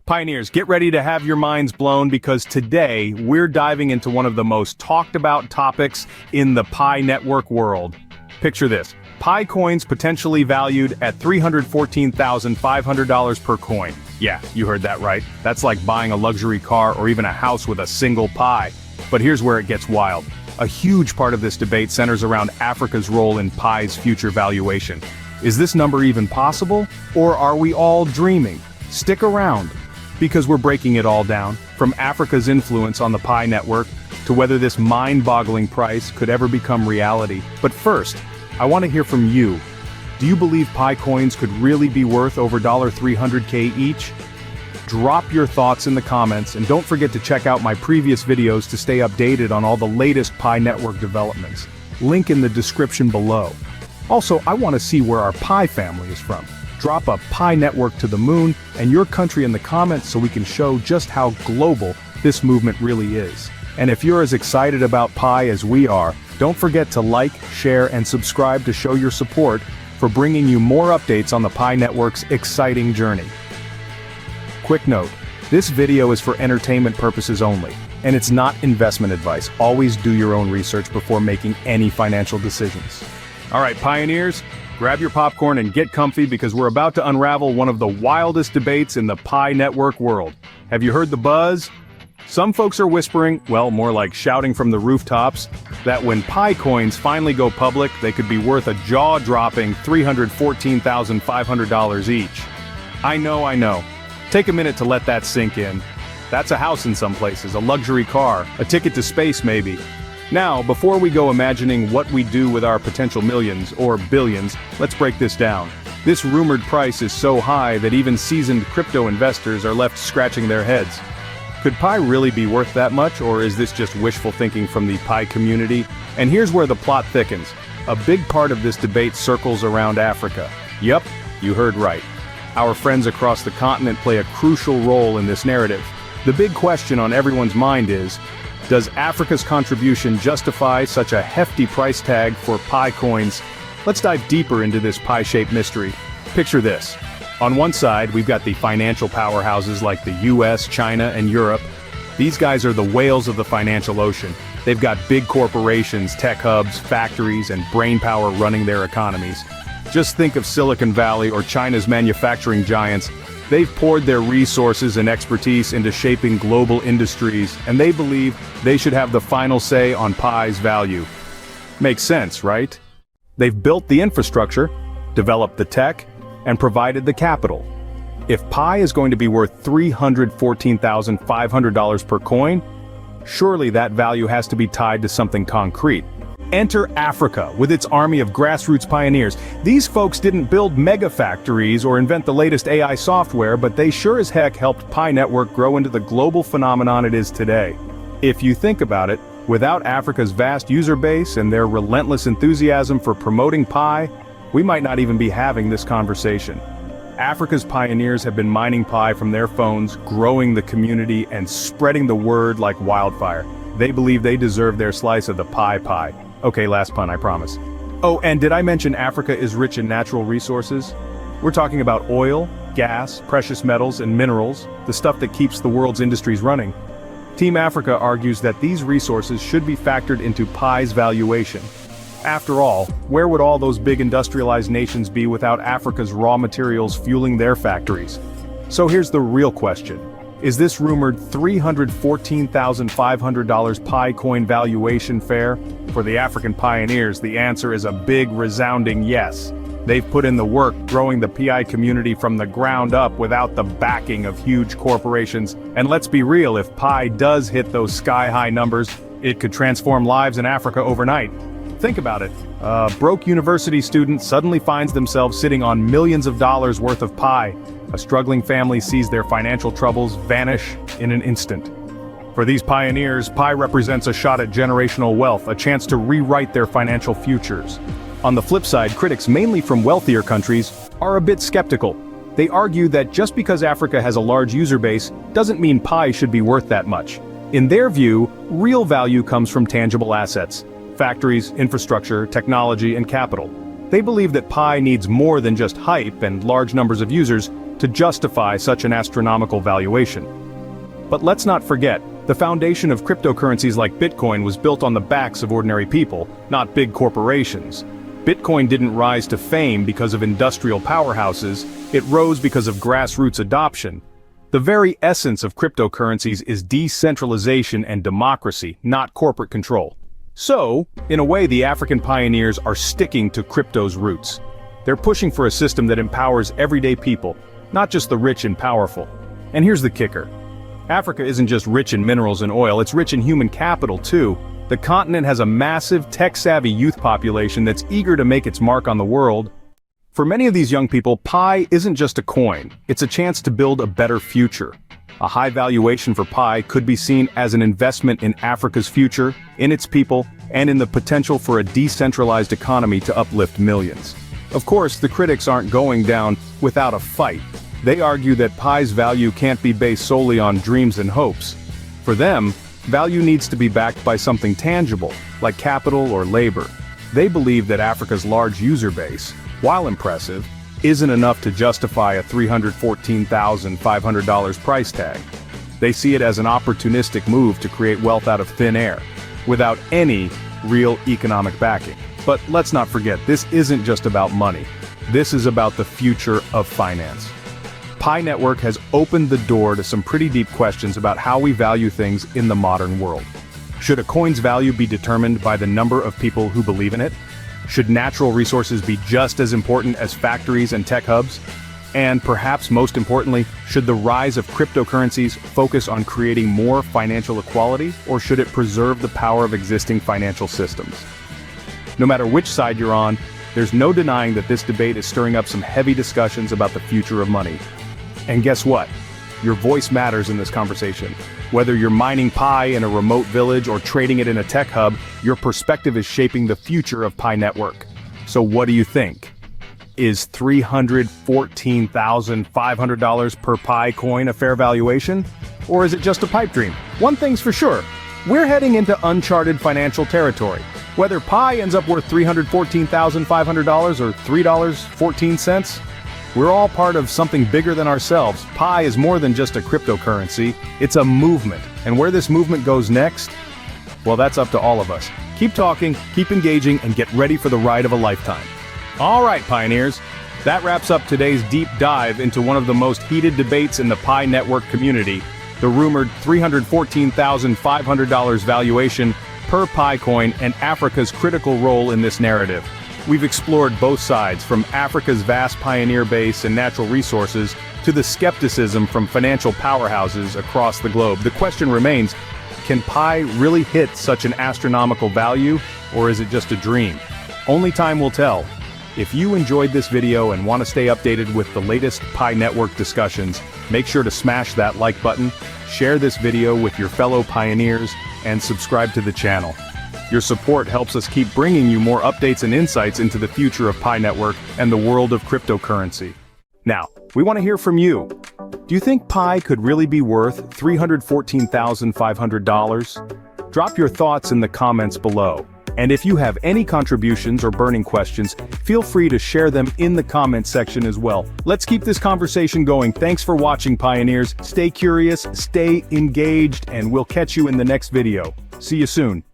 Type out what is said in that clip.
Pioneers, get ready to have your minds blown because today we're diving into one of the most talked about topics in the Pi network world. Picture this, Pi coins potentially valued at $314,500 per coin. Yeah, you heard that right. That's like buying a luxury car or even a house with a single Pi. But here's where it gets wild. A huge part of this debate centers around Africa's role in Pi's future valuation. Is this number even possible? Or are we all dreaming? Stick around, because we're breaking it all down, from Africa's influence on the Pi network, to whether this mind-boggling price could ever become reality. But first, I want to hear from you. Do you believe Pi coins could really be worth over $300K each? Drop your thoughts in the comments, and don't forget to check out my previous videos to stay updated on all the latest Pi network developments. Link in the description below. Also, I want to see where our Pi family is from. Drop a Pi network to the moon and your country in the comments so we can show just how global this movement really is. And if you're as excited about Pi as we are, don't forget to like, share, and subscribe to show your support for bringing you more updates on the Pi network's exciting journey. Quick note, this video is for entertainment purposes only, and it's not investment advice. Always do your own research before making any financial decisions. Alright, Pioneers, grab your popcorn and get comfy because we're about to unravel one of the wildest debates in the Pi network world. Have you heard the buzz? Some folks are whispering, well, more like shouting from the rooftops, that when Pi coins finally go public, they could be worth a jaw-dropping $314,500 each. I know. Take a minute to let that sink in. That's a house in some places, a luxury car, a ticket to space maybe. Now, before we go imagining what we do with our potential millions, or billions, let's break this down. This rumored price is so high that even seasoned crypto investors are left scratching their heads. Could Pi really be worth that much, or is this just wishful thinking from the Pi community? And here's where the plot thickens. A big part of this debate circles around Africa. Yup, you heard right. Our friends across the continent play a crucial role in this narrative. The big question on everyone's mind is, does Africa's contribution justify such a hefty price tag for Pi coins? Let's dive deeper into this Pi-shaped mystery. Picture this. On one side, we've got the financial powerhouses like the US, China, and Europe. These guys are the whales of the financial ocean. They've got big corporations, tech hubs, factories, and brainpower running their economies. Just think of Silicon Valley or China's manufacturing giants. They've poured their resources and expertise into shaping global industries, and they believe they should have the final say on Pi's value. Makes sense, right? They've built the infrastructure, developed the tech, and provided the capital. If Pi is going to be worth $314,500 per coin, surely that value has to be tied to something concrete. Enter Africa with its army of grassroots pioneers. These folks didn't build mega factories or invent the latest AI software, but they sure as heck helped Pi network grow into the global phenomenon it is today. If you think about it, without Africa's vast user base and their relentless enthusiasm for promoting Pi, we might not even be having this conversation. Africa's pioneers have been mining Pi from their phones, growing the community, and spreading the word like wildfire. They believe they deserve their slice of the Pi. Okay, last pun, I promise. Oh, and did I mention Africa is rich in natural resources? We're talking about oil, gas, precious metals, and minerals, the stuff that keeps the world's industries running. Team Africa argues that these resources should be factored into Pi's valuation. After all, where would all those big industrialized nations be without Africa's raw materials fueling their factories? So here's the real question. Is this rumored $314,500 Pi coin valuation fair? For the African pioneers, the answer is a big, resounding yes. They've put in the work growing the PI community from the ground up without the backing of huge corporations. And let's be real, if Pi does hit those sky-high numbers, it could transform lives in Africa overnight. Think about it. A broke university student suddenly finds themselves sitting on millions of dollars worth of Pi. A struggling family sees their financial troubles vanish in an instant. For these pioneers, Pi represents a shot at generational wealth, a chance to rewrite their financial futures. On the flip side, critics, mainly from wealthier countries, are a bit skeptical. They argue that just because Africa has a large user base doesn't mean Pi should be worth that much. In their view, real value comes from tangible assets: factories, infrastructure, technology, and capital. They believe that Pi needs more than just hype and large numbers of users. to justify such an astronomical valuation. But let's not forget, the foundation of cryptocurrencies like Bitcoin was built on the backs of ordinary people, not big corporations. Bitcoin didn't rise to fame because of industrial powerhouses, it rose because of grassroots adoption. The very essence of cryptocurrencies is decentralization and democracy, not corporate control. So, in a way, the African pioneers are sticking to crypto's roots. They're pushing for a system that empowers everyday people, not just the rich and powerful. And here's the kicker. Africa isn't just rich in minerals and oil, it's rich in human capital too. The continent has a massive, tech-savvy youth population that's eager to make its mark on the world. For many of these young people, Pi isn't just a coin, it's a chance to build a better future. A high valuation for Pi could be seen as an investment in Africa's future, in its people, and in the potential for a decentralized economy to uplift millions. Of course, the critics aren't going down without a fight. They argue that Pi's value can't be based solely on dreams and hopes. For them, value needs to be backed by something tangible, like capital or labor. They believe that Africa's large user base, while impressive, isn't enough to justify a $314,500 price tag. They see it as an opportunistic move to create wealth out of thin air, without any real economic backing. But let's not forget, this isn't just about money. This is about the future of finance. Pi Network has opened the door to some pretty deep questions about how we value things in the modern world. Should a coin's value be determined by the number of people who believe in it? Should natural resources be just as important as factories and tech hubs? And perhaps most importantly, should the rise of cryptocurrencies focus on creating more financial equality, or should it preserve the power of existing financial systems? No matter which side you're on, there's no denying that this debate is stirring up some heavy discussions about the future of money. And guess what? Your voice matters in this conversation. Whether you're mining Pi in a remote village or trading it in a tech hub, your perspective is shaping the future of Pi Network. So what do you think? Is $314,500 per Pi coin a fair valuation? Or is it just a pipe dream? One thing's for sure, we're heading into uncharted financial territory. Whether Pi ends up worth $314,500 or $3.14, we're all part of something bigger than ourselves. Pi is more than just a cryptocurrency, it's a movement. And where this movement goes next? Well, that's up to all of us. Keep talking, keep engaging, and get ready for the ride of a lifetime. All right, pioneers. That wraps up today's deep dive into one of the most heated debates in the Pi Network community, the rumored $314,500 valuation per Pi coin and Africa's critical role in this narrative. We've explored both sides, from Africa's vast pioneer base and natural resources to the skepticism from financial powerhouses across the globe. The question remains, can Pi really hit such an astronomical value, or is it just a dream? Only time will tell. If you enjoyed this video and want to stay updated with the latest Pi Network discussions, make sure to smash that like button, share this video with your fellow pioneers, and subscribe to the channel. Your support helps us keep bringing you more updates and insights into the future of Pi Network and the world of cryptocurrency. Now, we want to hear from you. Do you think Pi could really be worth $314,500? Drop your thoughts in the comments below. And if you have any contributions or burning questions, feel free to share them in the comments section as well. Let's keep this conversation going. Thanks for watching, pioneers. Stay curious, stay engaged, and we'll catch you in the next video. See you soon.